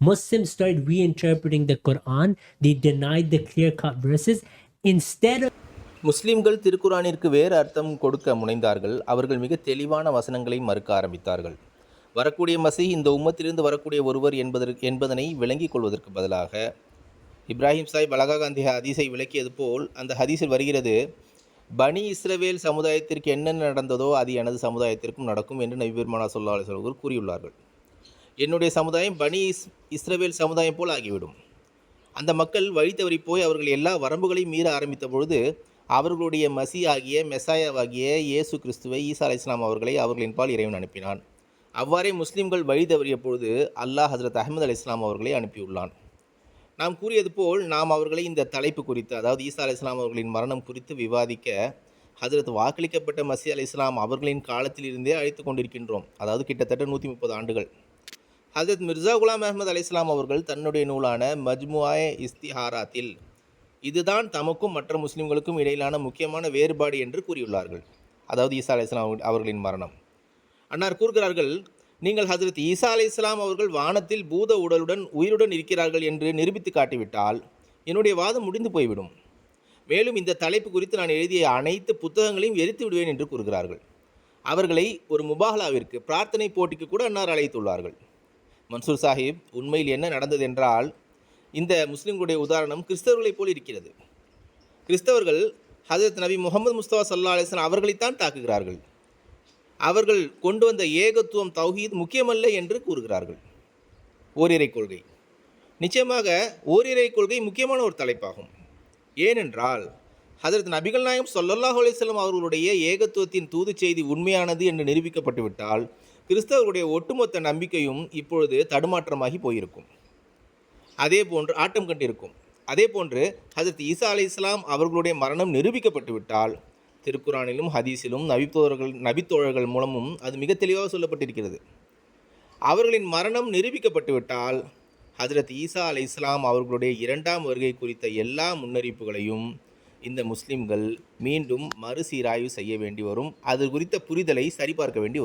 Muslims started reinterpreting the Quran. They denied the clear-cut verses. Instead of முஸ்லிம்கள் திருக்குரானிற்கு வேறு அர்த்தம் கொடுக்க முனைந்தார்கள். அவர்கள் மிக தெளிவான வசனங்களை மறுக்க ஆரம்பித்தார்கள். வரக்கூடிய மசீஹ் இந்த உம்மத்திலிருந்து வரக்கூடிய ஒருவர் என்பதனை விளங்கிக் கொள்வதற்கு பதிலாக இப்ராஹிம் சாஹிப் அழகாக அந்த ஹதீஸை விளக்கியது போல் அந்த ஹதீஸில் வருகிறது, பனி இஸ்ரவேல் சமுதாயத்திற்கு என்னென்ன நடந்ததோ அது எனது சமுதாயத்திற்கும் நடக்கும் என்று நபி பெருமானா ஸல்லல்லாஹு அலைஹி வஸல்லம் கூறியுள்ளார்கள். என்னுடைய சமுதாயம் பனி இஸ்ரவேல் சமுதாயம் போல் ஆகிவிடும். அந்த மக்கள் வழி தவறி போய் அவர்கள் எல்லா வரம்புகளையும் மீற ஆரம்பித்த பொழுது அவர்களுடைய மசி ஆகிய மெசாயாவாகிய இயேசு கிறிஸ்துவை ஈசா அலைஹிஸ்ஸலாம் அவர்களை அவர்களின் பால் இறைவன் அனுப்பினான். அவ்வாறே முஸ்லிம்கள் வழி தவறிய பொழுது அல்லாஹ் ஹஜ்ரத் அஹ்மது அலைஹிஸ்ஸலாம் அவர்களை அனுப்பியுள்ளான். நாம் கூறியது போல் நாம் அவர்களை இந்த தலைப்பு குறித்து, அதாவது ஈசா அலைஹிஸ்ஸலாம் அவர்களின் மரணம் குறித்து விவாதிக்க ஹஜ்ரத் வாக்களிக்கப்பட்ட மசி அலைஹிஸ்ஸலாம் அவர்களின் காலத்திலிருந்தே அழைத்து கொண்டிருக்கின்றோம். அதாவது கிட்டத்தட்ட 130 ஆண்டுகள். ஹஜ்ரத் மிர்சா குலாம் அஹ்மது அலைஹிஸ்ஸலாம் அவர்கள் தன்னுடைய நூலான மஜ்முஆ இஸ்திஹாராத்தில் இதுதான் தமக்கும் மற்ற முஸ்லிம்களுக்கும் இடையிலான முக்கியமான வேறுபாடு என்று கூறியுள்ளார்கள். அதாவது ஈசா அலைஹிஸ்ஸலாம் அவர்களின் மரணம். அன்னார் கூறுகிறார்கள், நீங்கள் ஹஜ்ரத் ஈசா அலைஹிஸ்ஸலாம் அவர்கள் வானத்தில் பூத உடலுடன் உயிருடன் இருக்கிறார்கள் என்று நிரூபித்து காட்டிவிட்டால் என்னுடைய வாதம் முடிந்து போய்விடும். மேலும் இந்த தலைப்பு குறித்து நான் எழுதிய அனைத்து புத்தகங்களையும் எரித்து விடுவேன் என்று கூறுகிறார்கள். அவர்களை ஒரு முபாஹலாவிற்கு, பிரார்த்தனை போட்டிக்கு கூட அன்னார் அழைத்துள்ளார்கள். மன்சூர் சாஹிப், உண்மையில் என்ன நடந்தது என்றால், இந்த முஸ்லிம்களுடைய உதாரணம் கிறிஸ்தவர்களைப் போல் இருக்கிறது. கிறிஸ்தவர்கள் ஹஜரத் நபி முகமது முஸ்தபா ஸல்லல்லாஹு அலைஹி வஸல்லம் அவர்களைத்தான் தாக்குகிறார்கள். அவர்கள் கொண்டு வந்த ஏகத்துவம் தௌஹீத் முக்கியமல்ல என்று கூறுகிறார்கள். ஓரிரை கொள்கை, நிச்சயமாக ஓரிரை கொள்கை முக்கியமான ஒரு தலைப்பாகும். ஏனென்றால் ஹஜரத் நபிகள் நாயகம் ஸல்லல்லாஹு அலைஹி வஸல்லம் அவர்களுடைய ஏகத்துவத்தின் தூது செய்தி உண்மையானது என்று நிரூபிக்கப்பட்டுவிட்டால் கிறிஸ்தவர்களுடைய ஒட்டுமொத்த நம்பிக்கையும் இப்பொழுது தடுமாற்றமாகி போயிருக்கும், அதே போன்று ஆட்டம் கண்டிருக்கும். அதே போன்று ஹஜரத் ஈசா அலைஹிஸ்ஸலாம் அவர்களுடைய மரணம் நிரூபிக்கப்பட்டு விட்டால் திருக்குரானிலும் ஹதீஸிலும் நபித்தோழர்கள் மூலமும் அது மிக தெளிவாக சொல்லப்பட்டிருக்கிறது. அவர்களின் மரணம் நிரூபிக்கப்பட்டு விட்டால் ஹஜரத் ஈசா அலைஹிஸ்ஸலாம் அவர்களுடைய 2ஆம் வருகை குறித்த எல்லா முன்னறிவிப்புகளையும் இந்த முஸ்லிம்கள் மீண்டும் மறுசீராய்வு செய்ய வேண்டி வரும். அது குறித்த புரிதலை சரிபார்க்க வேண்டி வரும்.